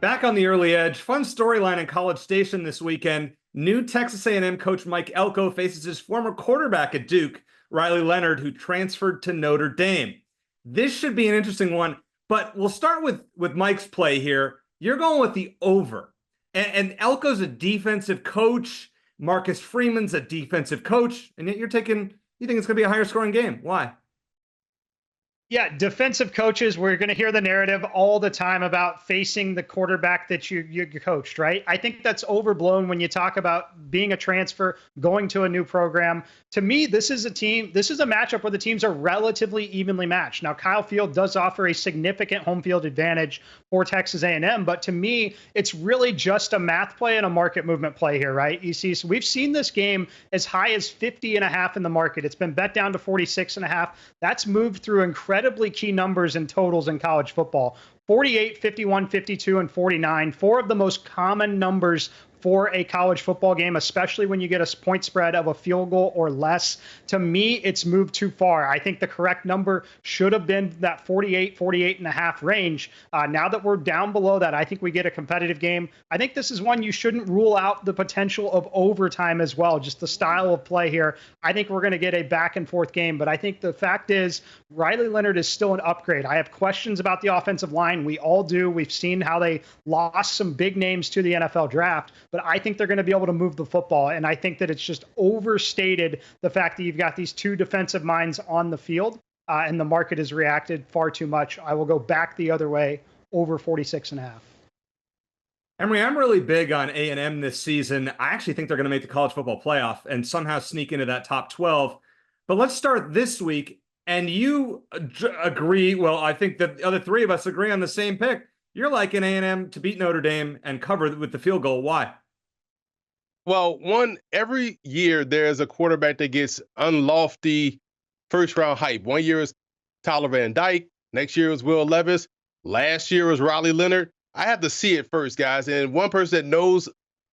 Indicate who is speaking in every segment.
Speaker 1: Back on the early edge, fun storyline in College Station this weekend. New Texas A&M coach Mike Elko faces his former quarterback at Duke, Riley Leonard, who transferred to Notre Dame. This should be an interesting one, but we'll start with Mike's play here. You're going with the over. And Elko's a defensive coach. Marcus Freeman's a defensive coach. And yet you think it's going to be a higher scoring game. Why?
Speaker 2: Yeah, defensive coaches, we're going to hear the narrative all the time about facing the quarterback that you coached, right? I think that's overblown when you talk about being a transfer, going to a new program. To me, this is a matchup where the teams are relatively evenly matched. Now, Kyle Field does offer a significant home field advantage for Texas A&M, but to me, it's really just a math play and a market movement play here, right? You see, so we've seen this game as high as 50.5 in the market. It's been bet down to 46.5. That's moved through incredibly key numbers and totals in college football. 48, 51, 52, and 49, four of the most common numbers for a college football game, especially when you get a point spread of a field goal or less. To me, it's moved too far. I think the correct number should have been that 48.5 range. Now that we're down below that, I think we get a competitive game. I think this is one you shouldn't rule out the potential of overtime as well, just the style of play here. I think we're going to get a back and forth game, but I think the fact is Riley Leonard is still an upgrade. I have questions about the offensive line. We all do. We've seen how they lost some big names to the NFL draft, but I think they're going to be able to move the football. And I think that it's just overstated the fact that you've got these two defensive minds on the field and the market has reacted far too much. I will go back the other way, over 46.5.
Speaker 1: Emory, I'm really big on A&M this season. I actually think they're going to make the college football playoff and somehow sneak into that top 12. But let's start this week. And you agree, well, I think that the other three of us agree on the same pick. You're liking A&M to beat Notre Dame and cover with the field goal. Why?
Speaker 3: Well, every year there's a quarterback that gets unlofty first-round hype. One year is Tyler Van Dyke. Next year was Will Levis. Last year was Riley Leonard. I have to see it first, guys. And one person that knows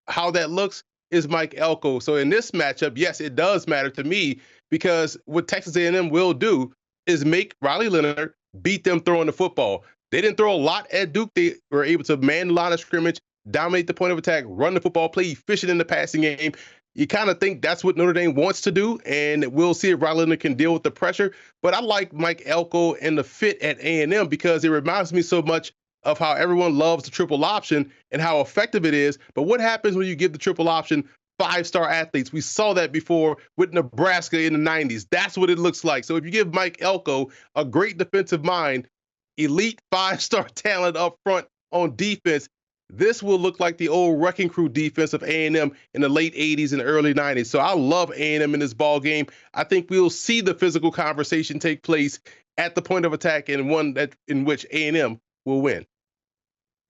Speaker 3: how that looks is Mike Elko. So in this matchup, yes, it does matter to me because what Texas A&M will do is make Riley Leonard beat them throwing the football. They didn't throw a lot at Duke. They were able to man the line of scrimmage, dominate the point of attack, run the football, play efficient in the passing game. You kind of think that's what Notre Dame wants to do, and we'll see if Riley Leonard can deal with the pressure. But I like Mike Elko and the fit at A&M because it reminds me so much of how everyone loves the triple option and how effective it is. But what happens when you give the triple option five-star athletes? We saw that before with Nebraska in the 90s. That's what it looks like. So if you give Mike Elko a great defensive mind, elite five-star talent up front on defense, this will look like the old wrecking crew defense of A&M in the late 80s and early 90s. So I love A&M in this ball game. I think we'll see the physical conversation take place at the point of attack and one that in which A&M will win.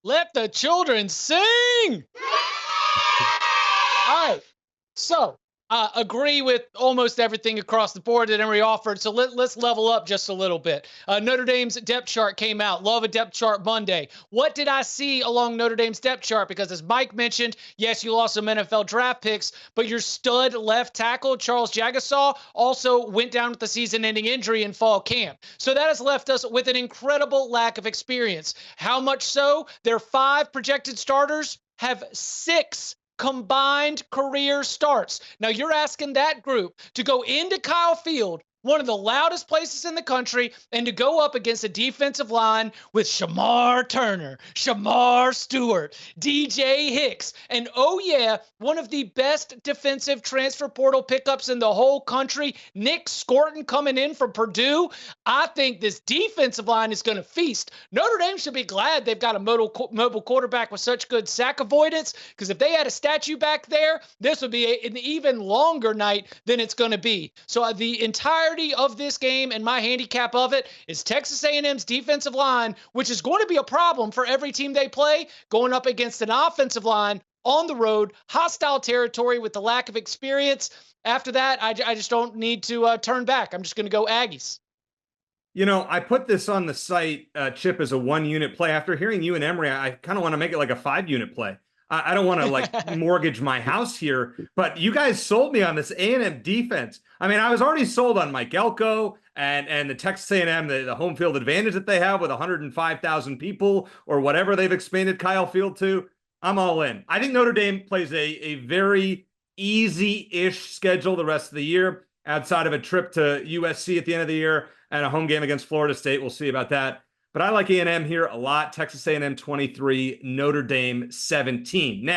Speaker 4: Let the children sing. All right. So agree with almost everything across the board that Emory offered. So let's level up just a little bit. Notre Dame's depth chart came out. Love a depth chart Monday. What did I see along Notre Dame's depth chart? Because as Mike mentioned, yes, you lost some NFL draft picks, but your stud left tackle, Charles Jagasaw, also went down with the season-ending injury in fall camp. So that has left us with an incredible lack of experience. How much so? Their 5 projected starters have 6 combined career starts. Now you're asking that group to go into Kyle Field, one of the loudest places in the country, and to go up against a defensive line with Shamar Turner, Shamar Stewart, DJ Hicks, and oh yeah, one of the best defensive transfer portal pickups in the whole country, Nick Scorton coming in from Purdue. I think this defensive line is going to feast. Notre Dame should be glad they've got a mobile quarterback with such good sack avoidance, because if they had a statue back there, this would be an even longer night than it's going to be. So the entirety of this game and my handicap of it is Texas A&M's defensive line, which is going to be a problem for every team they play, going up against an offensive line on the road, hostile territory with the lack of experience. After that, I just don't need to turn back. I'm just going to go Aggies.
Speaker 1: You know, I put this on the site, Chip, as a 1-unit play. After hearing you and Emory, I kind of want to make it like a 5-unit play. I don't want to like mortgage my house here, but you guys sold me on this A&M defense. I mean, I was already sold on Mike Elko and the Texas A&M, the home field advantage that they have with 105,000 people or whatever they've expanded Kyle Field to. I'm all in. I think Notre Dame plays a very easy-ish schedule the rest of the year, outside of a trip to USC at the end of the year and a home game against Florida State. We'll see about that. But I like A&M here a lot. Texas A&M 23, Notre Dame 17. Now,